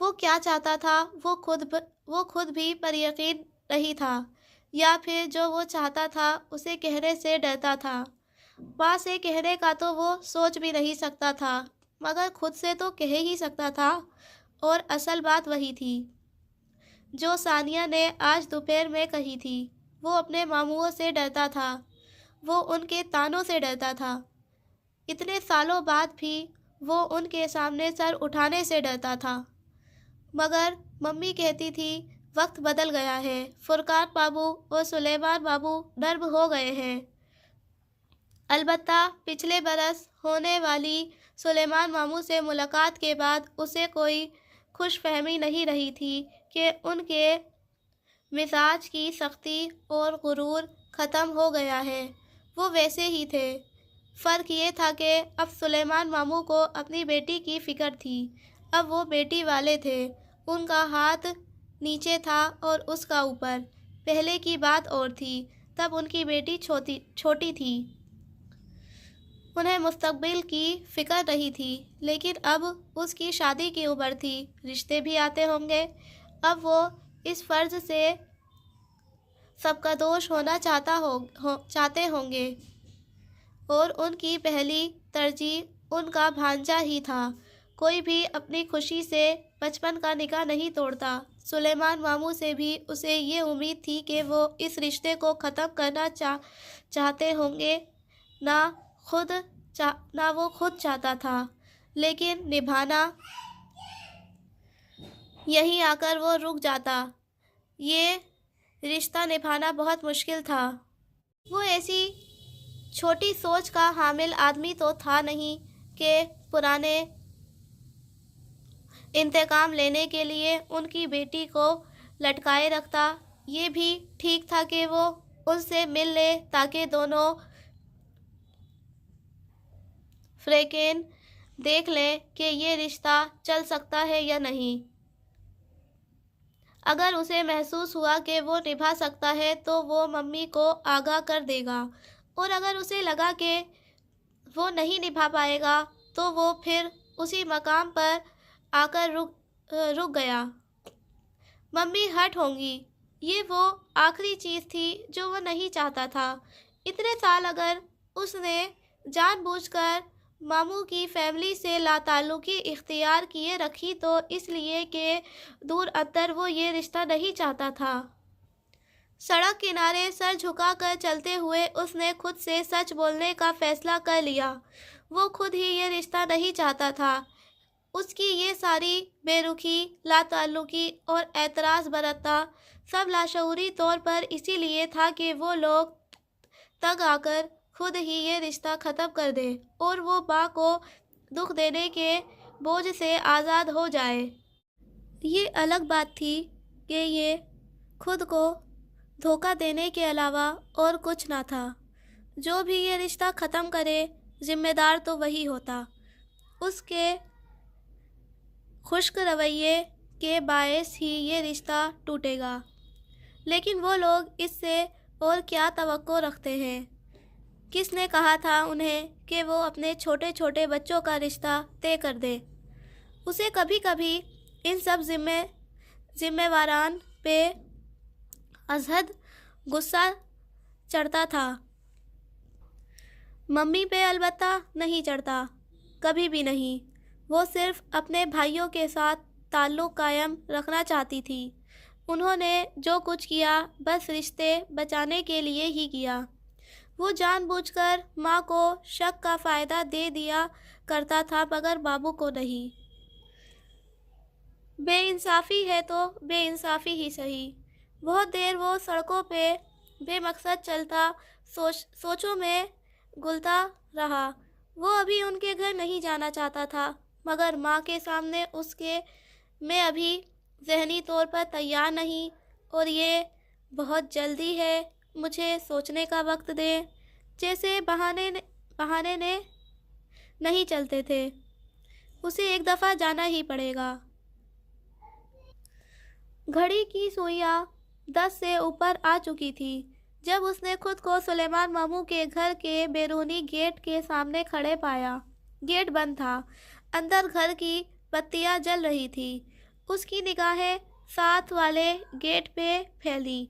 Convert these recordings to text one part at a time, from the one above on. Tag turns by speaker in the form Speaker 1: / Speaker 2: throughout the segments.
Speaker 1: وہ کیا چاہتا تھا وہ خود بھی پر یقین نہیں تھا، یا پھر جو وہ چاہتا تھا اسے کہنے سے ڈرتا تھا۔ ماں سے کہنے کا تو وہ سوچ بھی نہیں سکتا تھا، مگر خود سے تو کہہ ہی سکتا تھا۔ اور اصل بات وہی تھی جو ثانیہ نے آج دوپہر میں کہی تھی۔ وہ اپنے ماموؤں سے ڈرتا تھا، وہ ان کے طعنوں سے ڈرتا تھا، اتنے سالوں بعد بھی وہ ان کے سامنے سر اٹھانے سے ڈرتا تھا۔ مگر ممی کہتی تھی وقت بدل گیا ہے، فرقان بابو اور سلیمان بابو نرم ہو گئے ہیں۔ البتہ پچھلے برس ہونے والی سلیمان ماموں سے ملاقات کے بعد اسے کوئی خوش فہمی نہیں رہی تھی کہ ان کے مزاج کی سختی اور غرور ختم ہو گیا ہے، وہ ویسے ہی تھے۔ فرق یہ تھا کہ اب سلیمان ماموں کو اپنی بیٹی کی فکر تھی، اب وہ بیٹی والے تھے، ان کا ہاتھ نیچے تھا اور اس کا اوپر۔ پہلے کی بات اور تھی، تب ان کی بیٹی چھوٹی تھی، انہیں مستقبل کی فکر نہیں تھی، لیکن اب اس کی شادی کی عمر تھی، رشتے بھی آتے ہوں گے۔ اب وہ اس فرض سے سب کا دوش ہونا چاہتے ہوں گے، اور ان کی پہلی ترجیح ان کا بھانجا ہی تھا۔ کوئی بھی اپنی خوشی سے بچپن کا نکاح نہیں توڑتا۔ سلیمان ماموں سے بھی اسے یہ امید تھی کہ وہ اس رشتے کو ختم کرنا چاہتے ہوں گے، نہ وہ خود چاہتا تھا، لیکن نبھانا، یہیں آ کر وہ رک جاتا۔ یہ رشتہ نبھانا بہت مشکل تھا۔ وہ ایسی چھوٹی سوچ کا حامل آدمی تو تھا نہیں کہ پرانے انتقام لینے کے لیے ان کی بیٹی کو لٹکائے رکھتا۔ یہ بھی ٹھیک تھا کہ وہ ان سے مل لے تاکہ دونوں فریقین دیکھ لیں کہ یہ رشتہ چل سکتا ہے یا نہیں۔ اگر اسے محسوس ہوا کہ وہ نبھا سکتا ہے تو وہ ممی کو آگاہ کر دے گا، اور اگر اسے لگا کہ وہ نہیں نبھا پائے گا تو وہ پھر اسی مقام پر آ کر رک گیا۔ ممی ہرٹ ہوں گی، یہ وہ آخری چیز تھی جو وہ نہیں چاہتا تھا۔ اتنے سال اگر اس نے جان بوجھ کر ماموں کی فیملی سے لا تعلقی اختیار کیے رکھی تو اس لیے کہ دور اندر وہ یہ رشتہ نہیں چاہتا تھا۔ سڑک کنارے سر جھکا کر چلتے ہوئے اس نے خود سے سچ بولنے کا فیصلہ کر لیا۔ وہ خود ہی یہ رشتہ نہیں چاہتا تھا۔ اس کی یہ ساری بے رخی، لا تعلقی اور اعتراض برتنا سب لاشعوری طور پر اسی لیے تھا کہ وہ لوگ تنگ آ کر خود ہی یہ رشتہ ختم کر دے اور وہ ماں کو دکھ دینے کے بوجھ سے آزاد ہو جائے۔ یہ الگ بات تھی کہ یہ خود کو دھوکہ دینے کے علاوہ اور کچھ نہ تھا۔ جو بھی یہ رشتہ ختم کرے ذمہ دار تو وہی ہوتا۔ اس کے خشک رویے کے باعث ہی یہ رشتہ ٹوٹے گا۔ لیکن وہ لوگ اس سے اور کیا توقع رکھتے ہیں؟ کس نے کہا تھا انہیں کہ وہ اپنے چھوٹے چھوٹے بچوں کا رشتہ طے کر دے؟ اسے کبھی کبھی ان سب ذمہ واران پہ ازحد غصہ چڑھتا تھا، ممی پہ البتہ نہیں چڑھتا، کبھی بھی نہیں۔ وہ صرف اپنے بھائیوں کے ساتھ تعلق قائم رکھنا چاہتی تھی۔ انہوں نے جو کچھ کیا بس رشتے بچانے کے لیے ہی کیا۔ وہ جان بوجھ کر ماں کو شک کا فائدہ دے دیا کرتا تھا مگر بابو کو نہیں۔ بے انصافی ہے تو بے انصافی ہی سہی۔ بہت دیر وہ سڑکوں پہ بے مقصد چلتا، سوچوں میں گلتا رہا۔ وہ ابھی ان کے گھر نہیں جانا چاہتا تھا، مگر ماں کے سامنے میں ابھی ذہنی طور پر تیار نہیں، اور یہ بہت جلدی ہے، مجھے سوچنے کا وقت دے، جیسے بہانے نہیں چلتے تھے۔ اسے ایک دفعہ جانا ہی پڑے گا۔ گھڑی کی سوئیاں 10 سے اوپر آ چکی تھی جب اس نے خود کو سلیمان ماموں کے گھر کے بیرونی گیٹ کے سامنے کھڑے پایا۔ گیٹ بند تھا، اندر گھر کی بتیاں جل رہی تھیں اس کی نگاہیں ساتھ والے گیٹ پہ پھیلی۔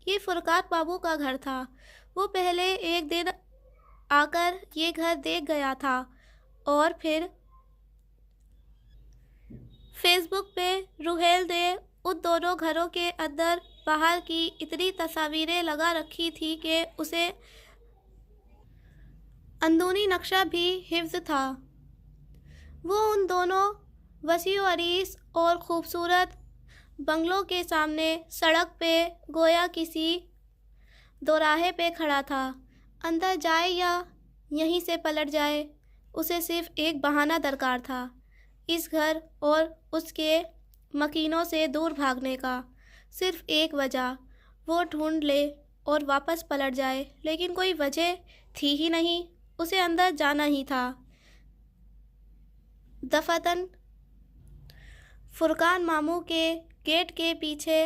Speaker 1: یہ فرقان بابو کا گھر تھا۔ وہ پہلے ایک دن آ کر یہ گھر دیکھ گیا تھا اور پھر فیس بک پہ روہیل نے ان دونوں گھروں کے اندر باہر کی اتنی تصاویریں لگا رکھی تھی کہ اسے اندرونی نقشہ بھی حفظ تھا۔ وہ ان دونوں وسیع و عریض اور خوبصورت بنگلوں کے سامنے سڑک پہ گویا کسی دوراہے پہ کھڑا تھا۔ اندر جائے یا یہیں سے پلٹ جائے، اسے صرف ایک بہانہ درکار تھا، اس گھر اور اس کے مکینوں سے دور بھاگنے کا۔ صرف ایک وجہ، وہ ڈھونڈ لے اور واپس پلٹ جائے، لیکن کوئی وجہ تھی ہی نہیں، اسے اندر جانا ہی تھا۔ دفعتاً فرقان ماموں کے گیٹ کے پیچھے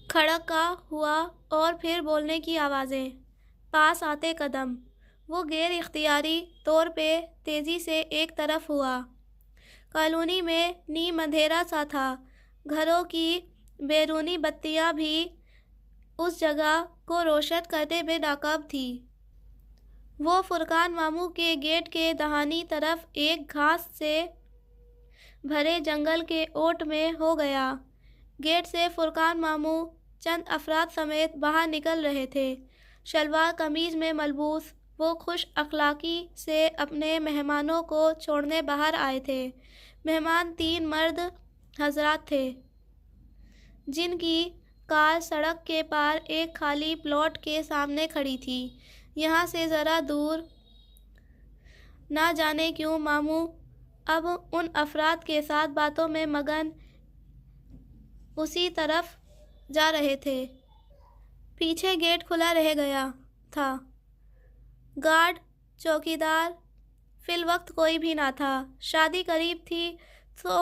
Speaker 1: کھڑکا ہوا اور پھر بولنے کی آوازیں، پاس آتے قدم۔ وہ غیر اختیاری طور پہ تیزی سے ایک طرف ہوا۔ کالونی میں نیم اندھیرا سا تھا، گھروں کی بیرونی بتیاں بھی اس جگہ کو روشن کرنے میں ناکام تھیں۔ وہ فرقان ماموں کے گیٹ کے داہنی طرف ایک گھاس سے بھرے جنگل کے اوٹ میں ہو گیا۔ گیٹ سے فرقان ماموں چند افراد سمیت باہر نکل رہے تھے۔ شلوار قمیض میں ملبوس وہ خوش اخلاقی سے اپنے مہمانوں کو چھوڑنے باہر آئے تھے۔ مہمان 3 مرد حضرات تھے، جن کی کار سڑک کے پار ایک خالی پلاٹ کے سامنے کھڑی تھی۔ یہاں سے ذرا دور، نہ جانے کیوں ماموں اب ان افراد کے ساتھ باتوں میں مگن اسی طرف جا رہے تھے۔ پیچھے گیٹ کھلا رہ گیا تھا۔ گارڈ، چوکیدار، فی الوقت کوئی بھی نہ تھا۔ شادی قریب تھی تو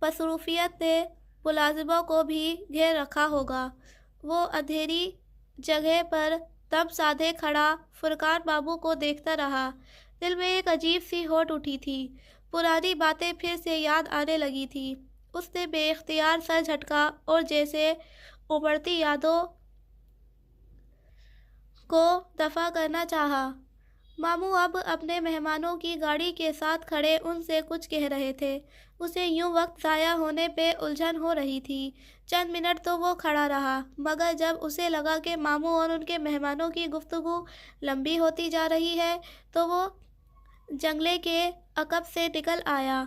Speaker 1: مصروفیت نے ملازموں کو بھی گھیر رکھا ہوگا۔ وہ اندھیری جگہ پر دم سادھے کھڑا فرقان ماموں کو دیکھتا رہا۔ دل میں ایک عجیب سی ہوٹ اٹھی تھی۔ پرانی باتیں پھر سے یاد آنے لگی تھی۔ اس نے بے اختیار سر جھٹکا اور جیسے ابھرتی یادوں کو دفع کرنا چاہا۔ ماموں اب اپنے مہمانوں کی گاڑی کے ساتھ کھڑے ان سے کچھ کہہ رہے تھے۔ اسے یوں وقت ضائع ہونے پہ الجھن ہو رہی تھی۔ چند منٹ تو وہ کھڑا رہا، مگر جب اسے لگا کہ ماموں اور ان کے مہمانوں کی گفتگو لمبی ہوتی جا رہی ہے تو وہ جنگلے کے عقب سے نکل آیا۔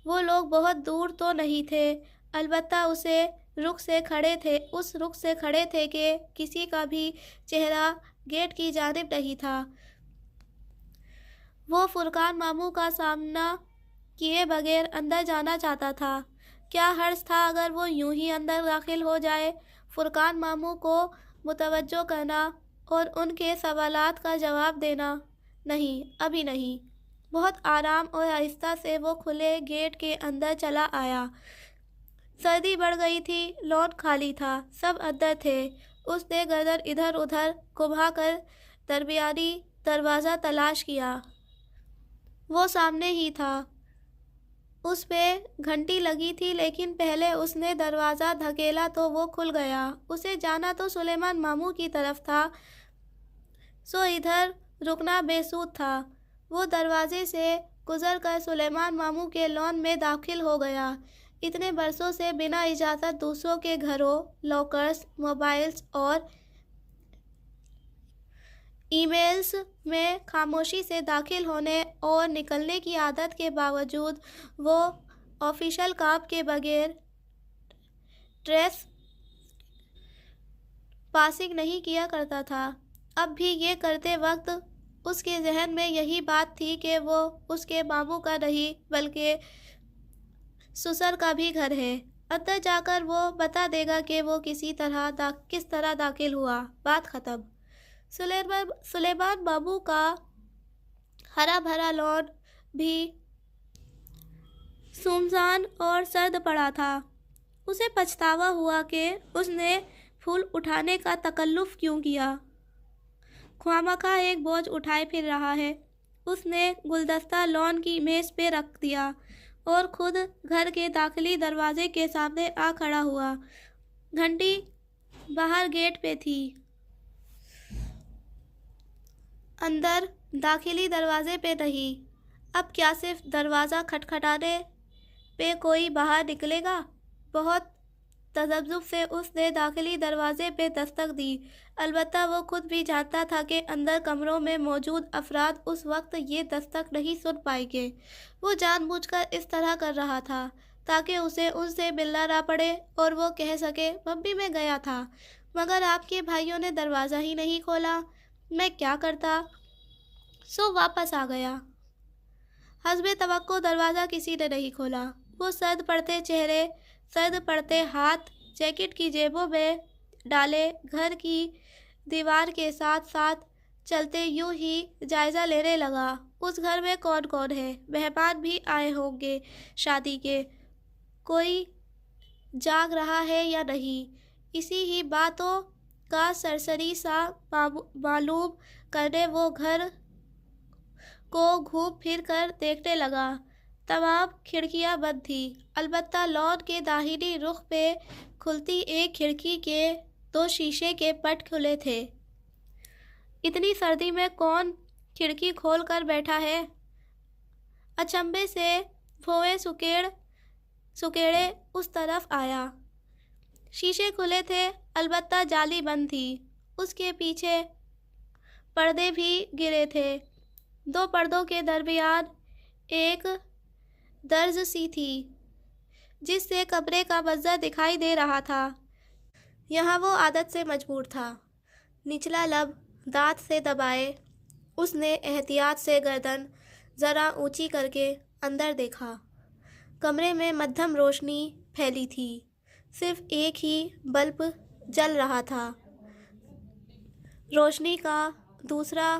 Speaker 1: وہ لوگ بہت دور تو نہیں تھے، البتہ اس رخ سے کھڑے تھے کہ کسی کا بھی چہرہ گیٹ کی جانب نہیں تھا۔ وہ فرقان ماموں کا سامنا کیے بغیر اندر جانا چاہتا تھا۔ کیا حرج تھا اگر وہ یوں ہی اندر داخل ہو جائے؟ فرقان ماموں کو متوجہ کرنا اور ان کے سوالات کا جواب دینا؟ نہیں، ابھی نہیں۔ بہت آرام اور آہستہ سے وہ کھلے گیٹ کے اندر چلا آیا۔ سردی بڑھ گئی تھی، لان خالی تھا، سب اندر تھے۔ اس نے گردن ادھر ادھر گھما کر درمیانی دروازہ تلاش کیا۔ وہ سامنے ہی تھا۔ اس پہ گھنٹی لگی تھی، لیکن پہلے اس نے دروازہ دھکیلا تو وہ کھل گیا۔ اسے جانا تو سلیمان ماموں کی طرف تھا، سو ادھر رکنا بے سود تھا۔ وہ دروازے سے گزر کر سلیمان ماموں کے لان میں داخل ہو گیا۔ اتنے برسوں سے بنا اجازت دوسروں کے گھروں، لاکرز، موبائلز اور ای میلز میں خاموشی سے داخل ہونے اور نکلنے کی عادت کے باوجود وہ آفیشل کام کے بغیر ٹریس پاسنگ نہیں کیا کرتا تھا۔ اب بھی یہ کرتے وقت اس کے ذہن میں یہی بات تھی کہ وہ اس کے ماموں کا نہیں بلکہ سسر کا بھی گھر ہے۔ اندر جا کر وہ بتا دے گا کہ وہ کس طرح داخل ہوا۔ بات ختم۔ سلیمان ماموں کا ہرا بھرا لان بھی سنسان اور سرد پڑا تھا۔ اسے پچھتاوا ہوا کہ اس نے پھول اٹھانے کا تکلف کیوں کیا۔ خواہ مخواہ ایک بوجھ اٹھائے پھر رہا ہے۔ اس نے گلدستہ لان کی میز پہ رکھ دیا اور خود گھر کے داخلی دروازے کے سامنے آ کھڑا ہوا۔ گھنٹی باہر گیٹ پہ تھی، اندر داخلی دروازے پہ نہیں۔ اب کیا صرف دروازہ کھٹکھٹانے پہ کوئی باہر نکلے گا؟ بہت تذبذب سے اس نے داخلی دروازے پہ دستک دی۔ البتہ وہ خود بھی جانتا تھا کہ اندر کمروں میں موجود افراد اس وقت یہ دستک نہیں سن پائیں گے۔ وہ جان بوجھ کر اس طرح کر رہا تھا تاکہ اسے ان سے ملنا نہ پڑے اور وہ کہہ سکے ممی میں گیا تھا مگر آپ کے بھائیوں نے دروازہ ہی نہیں کھولا، میں کیا کرتا؟ سو واپس آ گیا۔ حسب توقع دروازہ کسی نے نہیں کھولا۔ وہ سرد پڑتے چہرے، سرد پڑتے ہاتھ جیکٹ کی جیبوں میں ڈالے گھر کی دیوار کے ساتھ ساتھ چلتے یوں ہی جائزہ لینے لگا۔ اس گھر میں کون کون ہے؟ مہمان بھی آئے ہوں گے شادی کے، کوئی جاگ رہا ہے یا نہیں؟ اسی ہی باتوں کا سرسری سا معلوم کرنے وہ گھر کو گھوم پھر کر دیکھنے لگا۔ تمام کھڑکیاں بند تھیں، البتہ لان کے داہنی رخ پہ کھلتی ایک کھڑکی کے 2 شیشے کے پٹ کھلے تھے۔ اتنی سردی میں کون کھڑکی کھول کر بیٹھا ہے؟ اچنبھے سے بھویں سکیڑے اس طرف آیا۔ شیشے کھلے تھے، البتہ جالی بند تھی۔ اس کے پیچھے پردے بھی گرے تھے۔ 2 پردوں کے درمیان ایک درز سی تھی جس سے کمرے کا منظر دکھائی دے رہا تھا۔ یہاں وہ عادت سے مجبور تھا۔ نچلا لب دانت سے دبائے اس نے احتیاط سے گردن ذرا اونچی کر کے اندر دیکھا۔ کمرے میں مدھم روشنی پھیلی تھی، صرف ایک ہی بلب جل رہا تھا۔ روشنی کا دوسرا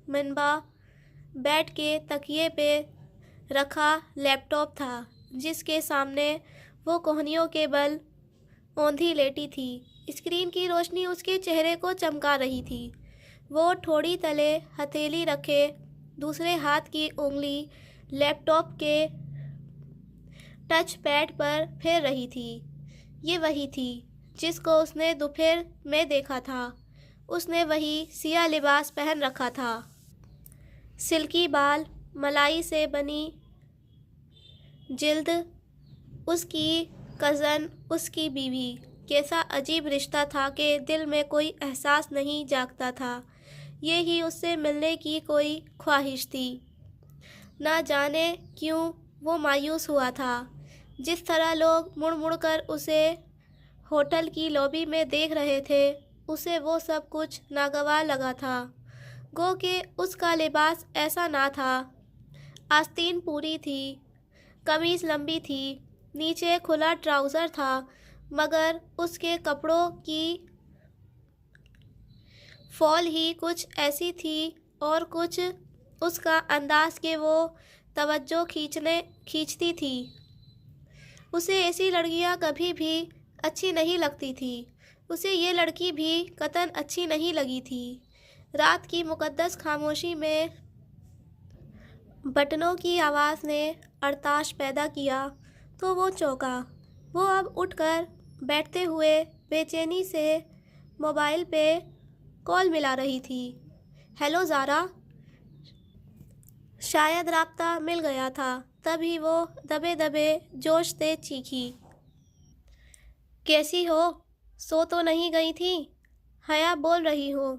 Speaker 1: منبع بیڈ کے تکیے پہ رکھا لیپ ٹاپ تھا جس کے سامنے وہ کوہنیوں کے بل اوندھی لیٹی تھی۔ اسکرین کی روشنی اس کے چہرے کو چمکا رہی تھی۔ وہ ٹھوڑی تلے ہتھیلی رکھے دوسرے ہاتھ کی انگلی لیپ ٹاپ کے ٹچ پیڈ پر پھیر رہی تھی۔ یہ وہی تھی جس کو اس نے دوپہر میں دیکھا تھا۔ اس نے وہی سیاہ لباس پہن رکھا تھا، سلکی بال، ملائی سے بنی جلد، اس کی کزن، اس کی بیوی۔ کیسا عجیب رشتہ تھا کہ دل میں کوئی احساس نہیں جاگتا تھا، یہی اس سے ملنے کی کوئی خواہش تھی۔ نہ جانے کیوں وہ مایوس ہوا تھا۔ جس طرح لوگ مڑ مڑ کر اسے ہوٹل کی لابی میں دیکھ رہے تھے، اسے وہ سب کچھ ناگوار لگا تھا۔ گو کہ اس کا لباس ایسا نہ تھا۔ آستین پوری تھی، قمیص لمبی تھی، نیچے کھلا ٹراؤزر تھا، مگر اس کے کپڑوں کی فال ہی کچھ ایسی تھی اور کچھ اس کا انداز کہ وہ توجہ کھینچتی تھی۔ اسے ایسی لڑکیاں کبھی بھی اچھی نہیں لگتی تھی، اسے یہ لڑکی بھی قطعاً اچھی نہیں لگی تھی۔ رات کی مقدس خاموشی میں بٹنوں کی آواز نے ارتعاش پیدا کیا تو وہ چونکا۔ وہ اب اٹھ کر بیٹھتے ہوئے بے چینی سے موبائل پہ کال ملا رہی تھی۔ ہیلو زارا! شاید رابطہ مل گیا تھا، تبھی وہ دبے دبے جوش سے چیخی۔ کیسی ہو؟ سو تو نہیں گئی تھی؟ حیا بول رہی ہوں۔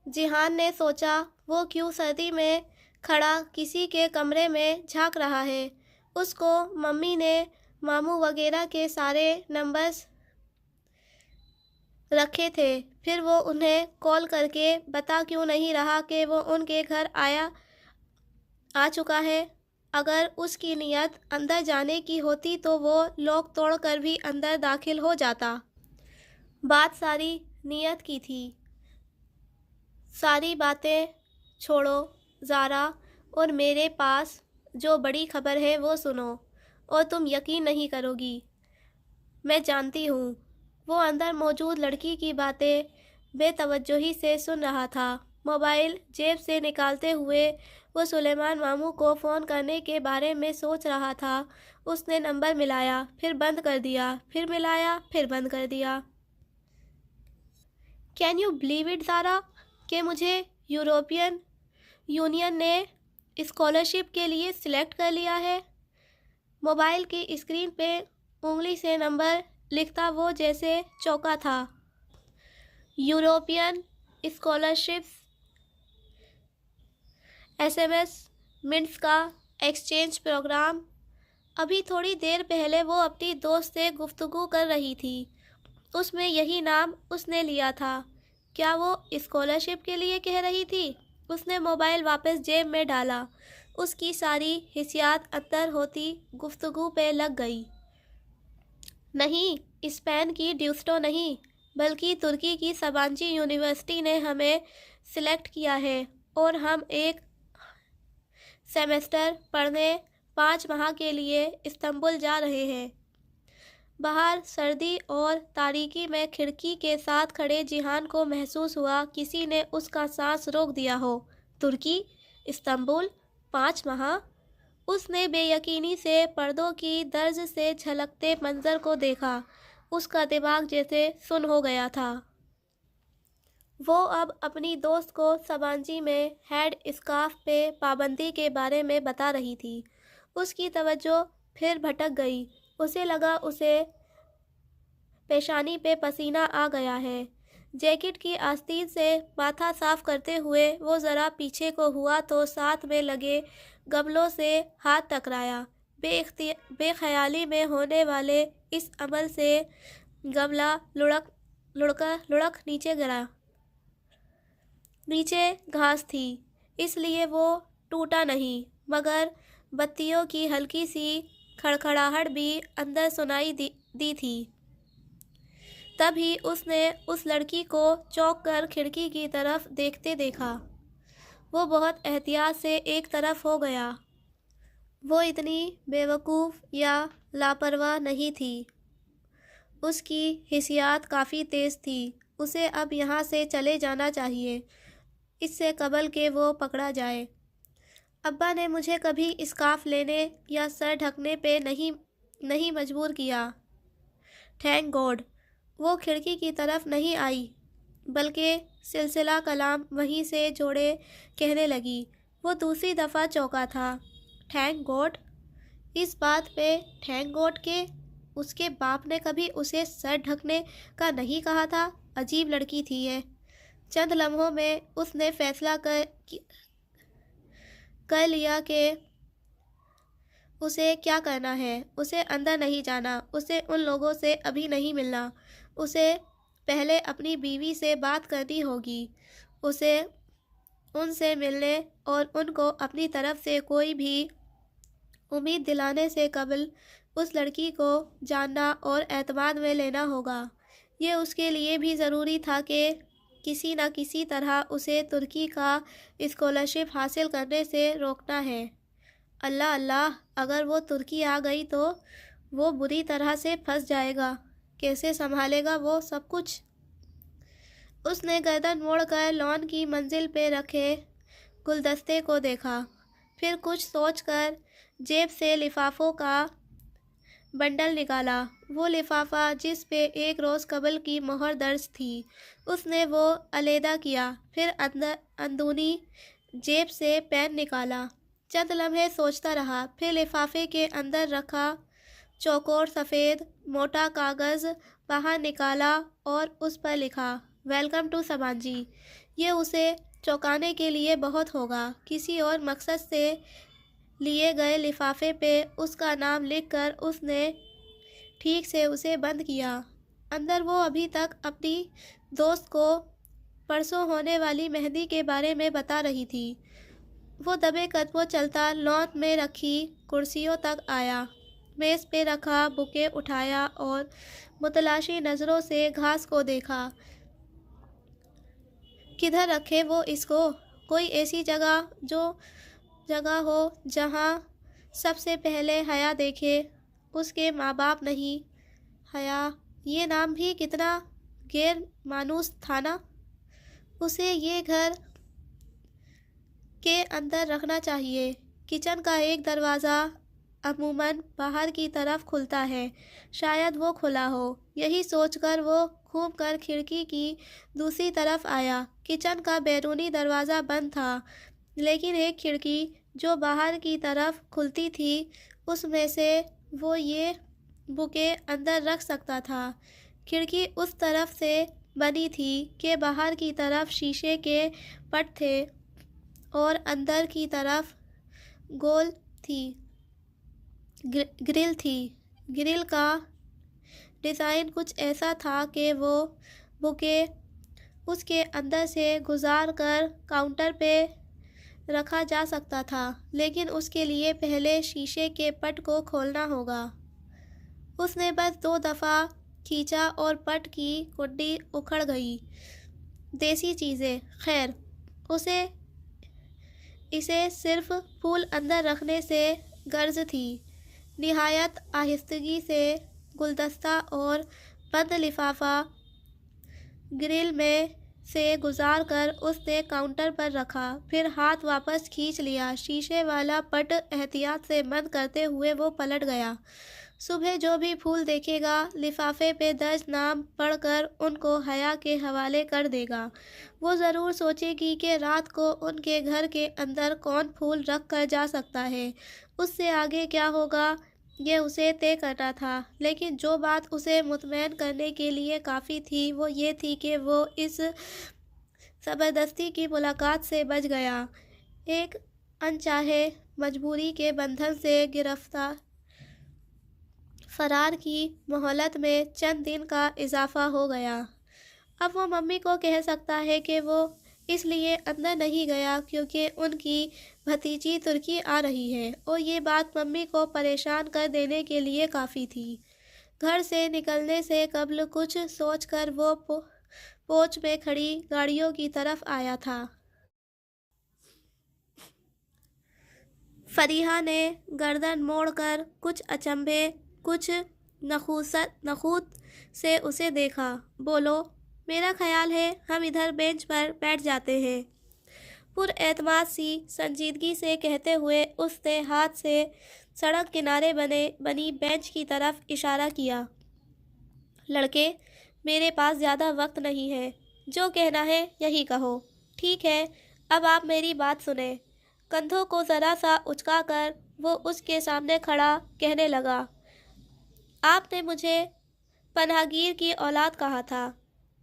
Speaker 1: جیہان نے سوچا وہ کیوں سردی میں کھڑا کسی کے کمرے میں جھانک رہا ہے۔ اس کو ممی نے ماموں وغیرہ کے سارے نمبرز رکھے تھے، پھر وہ انہیں کال کر کے بتا کیوں نہیں رہا کہ وہ ان کے گھر آ چکا ہے؟ اگر اس کی نیت اندر جانے کی ہوتی تو وہ لاک توڑ کر بھی اندر داخل ہو جاتا۔ بات ساری نیت کی تھی۔ ساری باتیں چھوڑو زارا، اور میرے پاس جو بڑی خبر ہے وہ سنو، اور تم یقین نہیں کرو گی۔ میں جانتی ہوں۔ وہ اندر موجود لڑکی کی باتیں بے توجہی سے سن رہا تھا۔ موبائل جیب سے نکالتے ہوئے وہ سلیمان ماموں کو فون کرنے کے بارے میں سوچ رہا تھا۔ اس نے نمبر ملایا، پھر بند کر دیا، پھر ملایا، پھر بند کر دیا۔ کین یو بلیو اٹ زارا کہ مجھے یورپین یونین نے اسکالرشپ کے لیے سلیکٹ کر لیا ہے؟ موبائل کی اسکرین پہ انگلی سے نمبر لکھتا وہ جیسے چونکا تھا۔ یورپین اسکالرشپ اسسمنٹس کا ایکسچینج پروگرام۔ ابھی تھوڑی دیر پہلے وہ اپنی دوست سے گفتگو کر رہی تھی۔ اس میں یہی نام اس نے لیا تھا۔ کیا وہ اسکالرشپ کے لیے کہہ رہی تھی؟ اس نے موبائل واپس جیب میں ڈالا۔ اس کی ساری حسیات اندر ہوتی گفتگو پہ لگ گئی۔ نہیں، اسپین کی ڈیوسٹو نہیں، بلکہ ترکی کی سبانچی یونیورسٹی نے ہمیں سلیکٹ کیا ہے اور ہم ایک سیمسٹر پڑھنے 5 ماہ کے لیے استنبول جا رہے ہیں۔ باہر سردی اور تاریکی میں کھڑکی کے ساتھ کھڑے جیہان کو محسوس ہوا کسی نے اس کا سانس روک دیا ہو۔ ترکی؟ استنبول؟ 5 ماہ؟ اس نے بے یقینی سے پردوں کی درز سے جھلکتے منظر کو دیکھا۔ اس کا دماغ جیسے سن ہو گیا تھا۔ وہ اب اپنی دوست کو سبانچی میں ہیڈ اسکارف پہ پابندی کے بارے میں بتا رہی تھی۔ اس کی توجہ پھر بھٹک گئی۔ اسے لگا اسے پیشانی پہ پسینہ آ گیا ہے۔ جیکٹ کی آستین سے ماتھا صاف کرتے ہوئے وہ ذرا پیچھے کو ہوا تو ساتھ میں لگے گملوں سے ہاتھ ٹکرایا۔ بے خیالی میں ہونے والے اس عمل سے گملہ لڑک نیچے گرا۔ نیچے گھاس تھی، اس لیے وہ ٹوٹا نہیں، مگر بتیوں کی ہلکی سی کھڑکھڑاہٹ بھی اندر سنائی دی تھی۔ تبھی اس نے اس لڑکی کو چونک کر کھڑکی کی طرف دیکھتے دیکھا۔ وہ بہت احتیاط سے ایک طرف ہو گیا۔ وہ اتنی بے وقوف یا لاپرواہ نہیں تھی۔ اس کی حسیات کافی تیز تھی۔ اسے اب یہاں سے چلے جانا چاہیے، اس سے قبل کہ وہ پکڑا جائے۔ ابا نے مجھے کبھی اسکارف لینے یا سر ڈھکنے پہ نہیں مجبور کیا۔ Thank God. وہ کھڑکی کی طرف نہیں آئی، بلکہ سلسلہ کلام وہیں سے جوڑے کہنے لگی۔ وہ دوسری دفعہ چونکا تھا۔ Thank God? اس بات پہ تھینک گاڈ کہ اس کے باپ نے کبھی اسے سر ڈھکنے کا نہیں کہا تھا؟ عجیب لڑکی تھی یہ۔ چند لمحوں میں اس نے فیصلہ کر لیا کہ اسے کیا کرنا ہے۔ اسے اندر نہیں جانا، اسے ان لوگوں سے ابھی نہیں ملنا، اسے پہلے اپنی بیوی سے بات کرنی ہوگی۔ اسے ان سے ملنے اور ان کو اپنی طرف سے کوئی بھی امید دلانے سے قبل اس لڑکی کو جاننا اور اعتماد میں لینا ہوگا۔ یہ اس کے لیے بھی ضروری تھا کہ کسی نہ کسی طرح اسے ترکی کا اسکالرشپ حاصل کرنے سے روکنا ہے۔ اللہ اللہ، اگر وہ ترکی آ گئی تو وہ بری طرح سے پھنس جائے گا۔ کیسے سنبھالے گا وہ سب کچھ؟ اس نے گردن موڑ کر لان کی منزل پہ رکھے گلدستے کو دیکھا، پھر کچھ سوچ کر جیب سے لفافوں کا بنڈل نکالا۔ وہ لفافہ جس پہ ایک روز قبل کی مہر درج تھی، اس نے وہ علیحدہ کیا، پھر اندرونی جیب سے پین نکالا۔ چند لمحے سوچتا رہا، پھر لفافے کے اندر رکھا چوکور سفید موٹا کاغذ باہر نکالا اور اس پر لکھا، ویلکم ٹو سبانچی۔ یہ اسے چونکانے کے لیے بہت ہوگا۔ کسی اور مقصد سے لیے گئے لفافے پہ اس کا نام لکھ کر اس نے ٹھیک سے اسے بند کیا۔ اندر وہ ابھی تک اپنی دوست کو پرسوں ہونے والی مہندی کے بارے میں بتا رہی تھی۔ وہ دبے قدموں چلتا لان میں رکھی کرسیوں تک آیا، میز پہ رکھا بوکے اٹھایا اور متلاشی نظروں سے گھاس کو دیکھا۔ کدھر رکھے وہ اس کو؟ کوئی ایسی جگہ ہو جہاں سب سے پہلے حیا دیکھے۔ اس کے ماں باپ نہیں۔ حیا، یہ نام بھی کتنا غیر مانوس تھا نا۔ اسے یہ گھر کے اندر رکھنا چاہیے۔ کچن کا ایک دروازہ عموماً باہر کی طرف کھلتا ہے، شاید وہ کھلا ہو۔ یہی سوچ کر وہ گھوم کر کھڑکی کی دوسری طرف آیا۔ کچن کا بیرونی دروازہ بند تھا، لیکن ایک کھڑکی جو باہر کی طرف کھلتی تھی اس میں سے وہ یہ بوکے اندر رکھ سکتا تھا۔ کھڑکی اس طرف سے بنی تھی کہ باہر کی طرف شیشے کے پٹ تھے اور اندر کی طرف گول تھی گرل تھی۔ گرل کا ڈیزائن کچھ ایسا تھا کہ وہ بوکے اس کے اندر سے گزار کر کاؤنٹر پہ رکھا جا سکتا تھا، لیکن اس کے لیے پہلے شیشے کے پٹ کو کھولنا ہوگا۔ اس نے بس 2 دفعہ کھینچا اور پٹ کی کنڈی اکھڑ گئی۔ دیسی چیزیں، خیر اسے صرف پھول اندر رکھنے سے غرض تھی۔ نہایت آہستگی سے گلدستہ اور بند لفافہ گرل میں سے گزار کر اس نے کاؤنٹر پر رکھا، پھر ہاتھ واپس کھینچ لیا۔ شیشے والا پٹ احتیاط سے بند کرتے ہوئے وہ پلٹ گیا۔ صبح جو بھی پھول دیکھے گا لفافے پہ درج نام پڑھ کر ان کو حیا کے حوالے کر دے گا۔ وہ ضرور سوچے گی کہ رات کو ان کے گھر کے اندر کون پھول رکھ کر جا سکتا ہے۔ اس سے آگے کیا ہوگا یہ اسے طے کرنا تھا، لیکن جو بات اسے مطمئن کرنے کے لیے کافی تھی وہ یہ تھی کہ وہ اس زبردستی کی ملاقات سے بچ گیا۔ ایک انچاہے مجبوری کے بندھن سے گرفتار فرار کی مہلت میں چند دن کا اضافہ ہو گیا۔ اب وہ ممی کو کہہ سکتا ہے کہ وہ اس لیے اندر نہیں گیا کیونکہ ان کی بھتیجی ترکی آ رہی ہے، اور یہ بات ممی کو پریشان کر دینے کے لیے کافی تھی۔ گھر سے نکلنے سے قبل کچھ سوچ کر وہ پوچھ میں کھڑی گاڑیوں کی طرف آیا تھا۔ فریحہ نے گردن موڑ کر کچھ اچنبھے، کچھ نخوت سے اسے دیکھا۔ بولو، میرا خیال ہے ہم ادھر بینچ پر بیٹھ جاتے ہیں، پر اعتماد سی سنجیدگی سے کہتے ہوئے اس نے ہاتھ سے سڑک کنارے بنی بینچ کی طرف اشارہ کیا۔ لڑکے، میرے پاس زیادہ وقت نہیں ہے، جو کہنا ہے یہی کہو۔ ٹھیک ہے، اب آپ میری بات سنیں۔ کندھوں کو ذرا سا اچکا کر وہ اس کے سامنے کھڑا کہنے لگا، آپ نے مجھے پناہ گیر کی اولاد کہا تھا،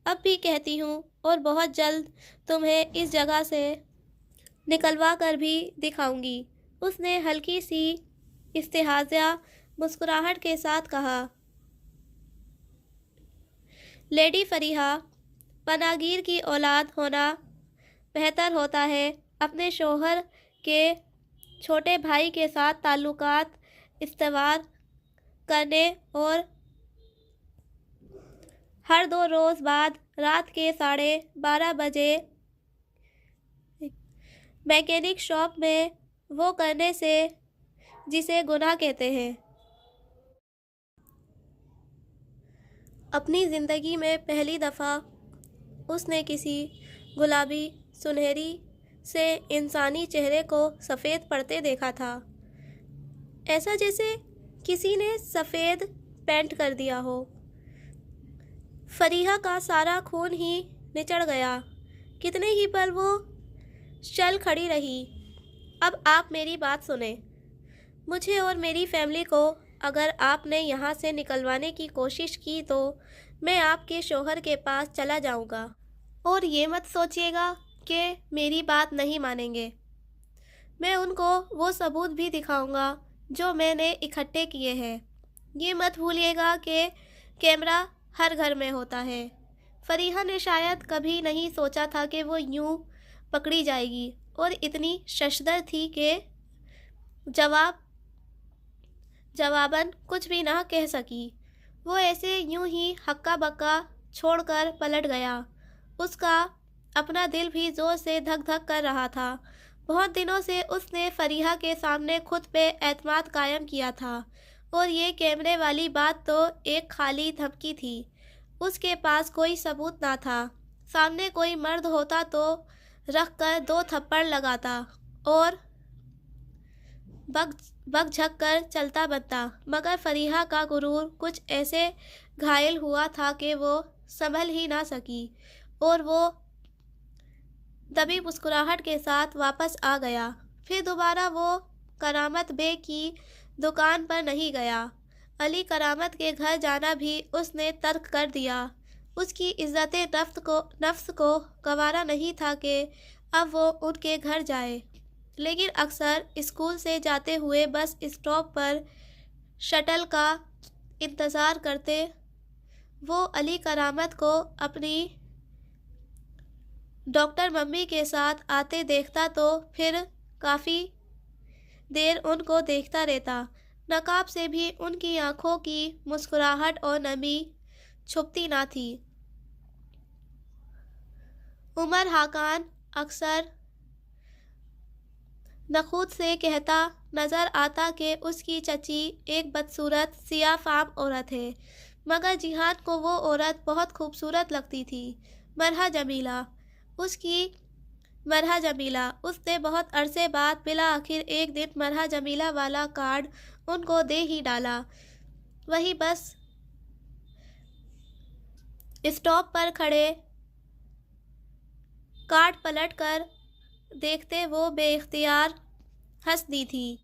Speaker 1: اب بھی کہتی ہوں، اور بہت جلد تمہیں اس جگہ سے نکلوا کر بھی دکھاؤں گی۔ اس نے ہلکی سی استہزائیہ مسکراہٹ کے ساتھ کہا۔ لیڈی فریحہ، پناہ گیر کی اولاد ہونا بہتر ہوتا ہے اپنے شوہر کے چھوٹے بھائی کے ساتھ تعلقات استوار کرنے اور ہر 2 روز بعد رات کے 12:30 بجے میکینک شاپ میں وہ کرنے سے جسے گناہ کہتے ہیں۔ اپنی زندگی میں پہلی دفعہ اس نے کسی گلابی سنہری سے انسانی چہرے کو سفید پڑتے دیکھا تھا، ایسا جیسے کسی نے سفید پینٹ کر دیا ہو۔ فریحہ کا سارا خون ہی نچڑ گیا۔ کتنے ہی پل وہ چل کھڑی رہی۔ اب آپ میری بات سنیں، مجھے اور میری فیملی کو اگر آپ نے یہاں سے نکلوانے کی کوشش کی تو میں آپ کے شوہر کے پاس چلا جاؤں گا، اور یہ مت سوچیے گا کہ میری بات نہیں مانیں گے۔ میں ان کو وہ ثبوت بھی دکھاؤں گا جو میں نے اکٹھے کیے ہیں۔ یہ مت بھولیے گا کہ کیمرہ ہر گھر میں ہوتا ہے۔ فریحہ نے شاید کبھی نہیں سوچا تھا کہ وہ یوں پکڑی جائے گی، اور اتنی ششدر تھی کہ جواباً کچھ بھی نہ کہہ سکی۔ وہ ایسے یوں ہی ہکا بکا چھوڑ کر پلٹ گیا۔ اس کا اپنا دل بھی زور سے دھک دھک کر رہا تھا۔ بہت دنوں سے اس نے فریحہ کے سامنے خود پہ اعتماد قائم کیا تھا، اور یہ کیمرے والی بات تو ایک خالی دھمکی تھی۔ اس کے پاس کوئی ثبوت نہ تھا۔ سامنے کوئی مرد ہوتا تو رکھ کر 2 تھپڑ لگاتا۔ اور بگ جھک کر چلتا بنتا، مگر فریحہ کا غرور کچھ ایسے گھائل ہوا تھا کہ وہ سنبھل ہی نہ سکی، اور وہ دبی مسکراہٹ کے ساتھ واپس آ گیا۔ پھر دوبارہ وہ کرامت بے کی دکان پر نہیں گیا۔ علی کرامت کے گھر جانا بھی اس نے ترک کر دیا۔ اس کی عزت نفس کو گوارا نہیں تھا کہ اب وہ ان کے گھر جائے، لیکن اکثر اسکول سے جاتے ہوئے بس اسٹاپ پر شٹل کا انتظار کرتے وہ علی کرامت کو اپنی ڈاکٹر ممی کے ساتھ آتے دیکھتا تو پھر کافی دیر ان کو دیکھتا رہتا۔ نقاب سے بھی ان کی آنکھوں کی مسکراہٹ اور نمی چھپتی نہ تھی۔ عمر حقان اکثر نخوت سے کہتا نظر آتا کہ اس کی چچی ایک بدصورت سیاہ فام عورت ہے، مگر جیہان کو وہ عورت بہت خوبصورت لگتی تھی۔ مرحا جمیلہ، اس نے بہت عرصے بعد بالآخر ایک دن مرحا جمیلہ والا کارڈ ان کو دے ہی ڈالا۔ وہی بس اسٹاپ پر کھڑے کارڈ پلٹ کر دیکھتے وہ بے اختیار ہنس دی تھی۔